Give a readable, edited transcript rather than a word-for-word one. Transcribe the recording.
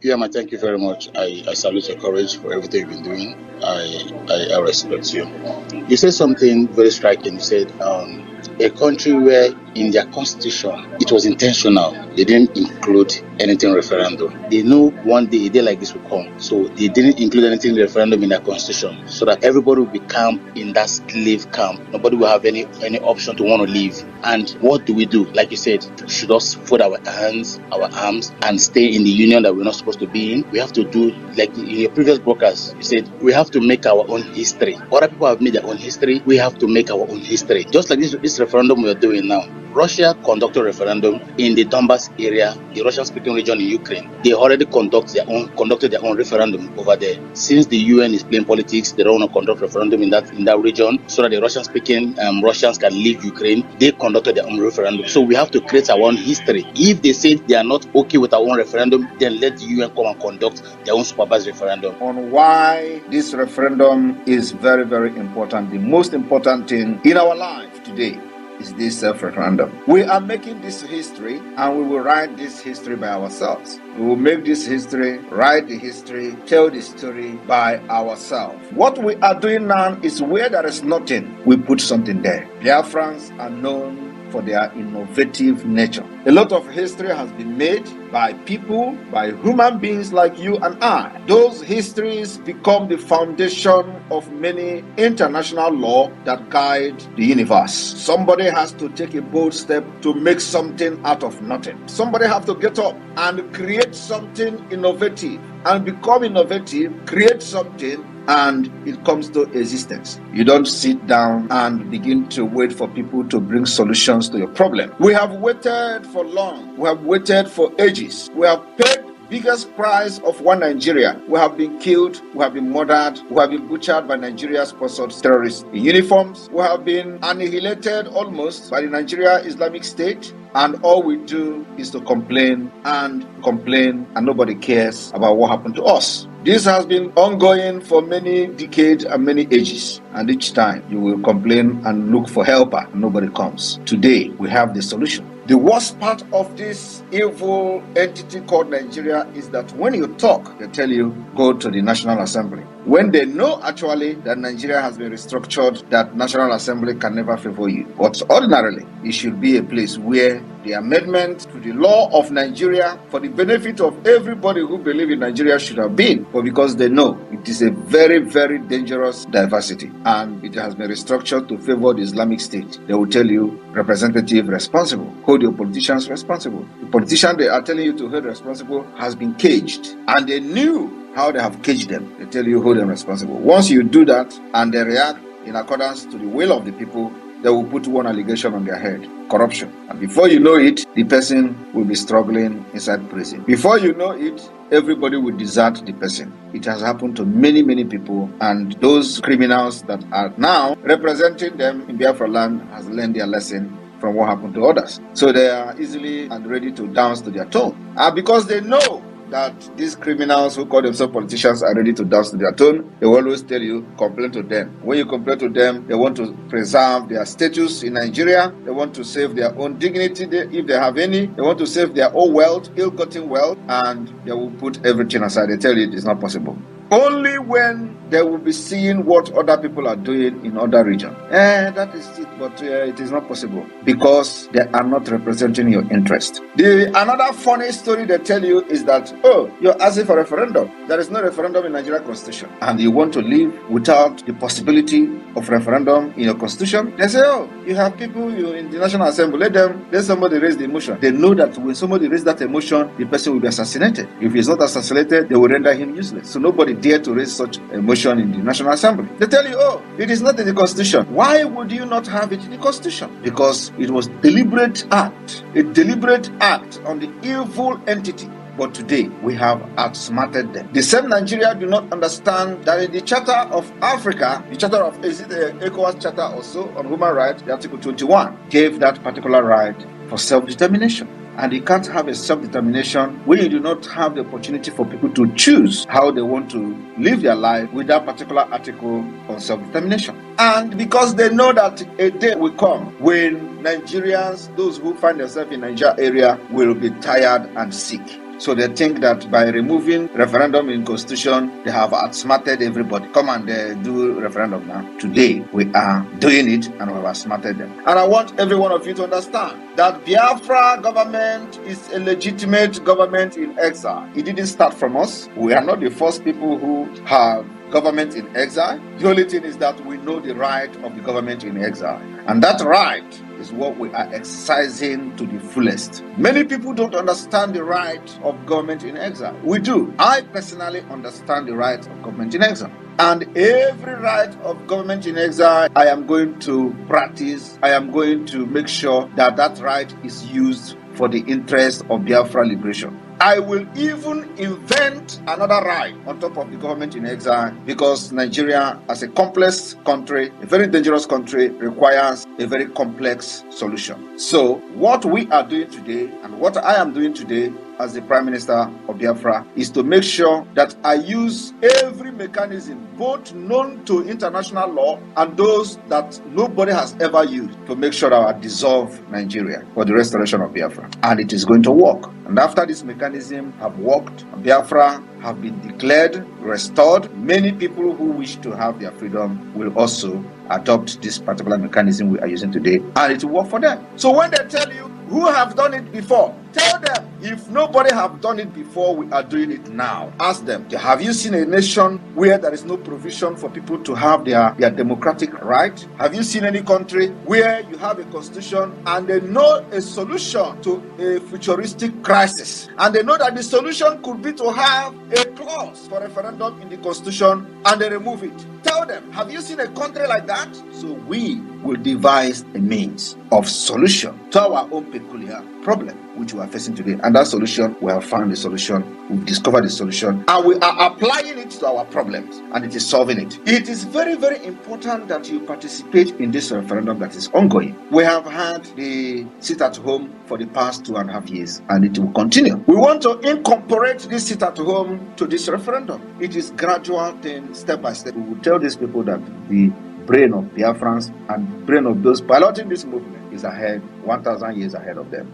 Yeah, man, thank you very much. I salute your courage for everything you've been doing. I respect you. You said something very striking. You said a country where in their constitution it was intentional. They didn't include anything referendum. They know one day a day like this will come. So they didn't include anything referendum in their constitution so that everybody will be camped in that slave camp. Nobody will have any option to want to leave. And what do we do? Like you said, should us fold our hands, our arms, and stay in the union that we're not supposed to be in? We have to do, like in your previous broadcast, you said, we have to make our own history. Other people have made their own history. We have to make our own history. Just like this referendum we're doing now. Russia conducted a referendum in the Donbas area, the Russian-speaking region in Ukraine. They already conducted their own referendum over there. Since the UN is playing politics, they don't want to conduct referendum in that region so that the Russian-speaking Russians can leave Ukraine. They conducted their own referendum. So we have to create our own history. If they say they are not okay with our own referendum, then let the UN come and conduct their own supervised referendum. On why this referendum is very, very important, the most important thing in our life today is this self-referendum. We are making this history, and we will write this history by ourselves. We will make this history, write the history, tell the story by ourselves. What we are doing now is where there is nothing, we put something there. Biafrans are known for their innovative nature. A lot of history has been made by people, by human beings like you and I. Those histories become the foundation of many international law that guide the universe. Somebody has to take a bold step to make something out of nothing. Somebody has to get up and create something innovative and become innovative, create something, and it comes to existence. You don't sit down and begin to wait for people to bring solutions to your problem. We have waited for long. We have waited for ages. We have paid biggest price of one Nigeria. We have been killed, we have been murdered, we have been butchered by Nigeria-sponsored terrorists in uniforms. We have been annihilated almost by the Nigeria Islamic State. And all we do is to complain, and nobody cares about what happened to us. This has been ongoing for many decades and many ages. And each time you will complain and look for helper, and nobody comes. Today, we have the solution. The worst part of this evil entity called Nigeria is that when you talk, they tell you, go to the National Assembly. When they know actually that Nigeria has been restructured, that National Assembly can never favor you. But ordinarily, it should be a place where the amendment to the law of Nigeria for the benefit of everybody who believes in Nigeria should have been. But because they know it is a very, very dangerous diversity and it has been restructured to favor the Islamic State, they will tell you, representative responsible, hold your politicians responsible. The politician they are telling you to hold responsible has been caged, and they knew how they have caged them. They tell you hold them responsible. Once you do that and they react in accordance to the will of the people, they will put one allegation on their head, corruption. And before you know it, the person will be struggling inside prison. Before you know it, everybody will desert the person. It has happened to many, many people, and those criminals that are now representing them in Biafra land has learned their lesson from what happened to others. So they are easily and ready to dance to their tone. And because they know that these criminals who call themselves politicians are ready to dance to their tune, they will always tell you, complain to them. When you complain to them, they want to preserve their status in Nigeria. They want to save their own dignity if they have any. They want to save their own wealth, ill-gotten wealth, and they will put everything aside. They tell you it is not possible. Only when they will be seeing what other people are doing in other regions. That is it, but it is not possible because they are not representing your interest. Another funny story they tell you is that, you're asking for a referendum. There is no referendum in Nigeria constitution, and you want to live without the possibility of referendum in your constitution. They say, you have people in the National Assembly, let somebody raise the emotion. They know that when somebody raises that emotion, the person will be assassinated. If he's not assassinated, they will render him useless. So nobody dare to raise such a motion in the National Assembly. They tell you, it is not in the Constitution. Why would you not have it in the Constitution? Because it was a deliberate act on the evil entity. But today, we have outsmarted them. The same Nigeria do not understand that in the Charter of Africa, the Charter of ECOWAS Charter also on human rights, the Article 21, gave that particular right for self-determination. And you can't have a self-determination when you do not have the opportunity for people to choose how they want to live their life with that particular article on self-determination. And because they know that a day will come when Nigerians, those who find themselves in Nigeria area, will be tired and sick. So they think that by removing referendum in constitution, they have outsmarted everybody. Come and do referendum now. Today, we are doing it and we have outsmarted them. And I want every one of you to understand that Biafra government is a legitimate government in exile. It didn't start from us. We are not the first people who have government in exile. The only thing is that we know the right of the government in exile. And that right is what we are exercising to the fullest. Many people don't understand the right of government in exile. We do. I personally understand the right of government in exile. And every right of government in exile, I am going to practice. I am going to make sure that that right is used for the interest of Biafra liberation. I will even invent another right on top of the government in exile, because Nigeria, as a complex country, a very dangerous country, requires a very complex solution. So what we are doing today and what I am doing today as the Prime Minister of Biafra is to make sure that I use every mechanism, both known to international law and those that nobody has ever used, to make sure that I dissolve Nigeria for the restoration of Biafra. And it is going to work. And after this mechanism have worked, Biafra have been declared, restored, many people who wish to have their freedom will also adopt this particular mechanism we are using today, and it will work for them. So when they tell you who have done it before, tell them, if nobody have done it before, we are doing it now. Ask them, have you seen a nation where there is no provision for people to have their democratic right? Have you seen any country where you have a constitution and they know a solution to a futuristic crisis, and they know that the solution could be to have a clause for referendum in the constitution, and they remove it? Tell them, have you seen a country like that? So we will devise a means of solution to our own peculiar problem which we are facing today. And that solution, we have found the solution, we've discovered the solution, and we are applying it to our problems, and it is solving it. It is very, very important that you participate in this referendum that is ongoing. We have had the sit at home for the past 2.5 years, and it will continue. We want to incorporate this sit at home to this referendum. It is gradual thing, step by step. We will tell these people that the brain of Biafrans and brain of those piloting this movement is ahead, 1,000 years ahead of them.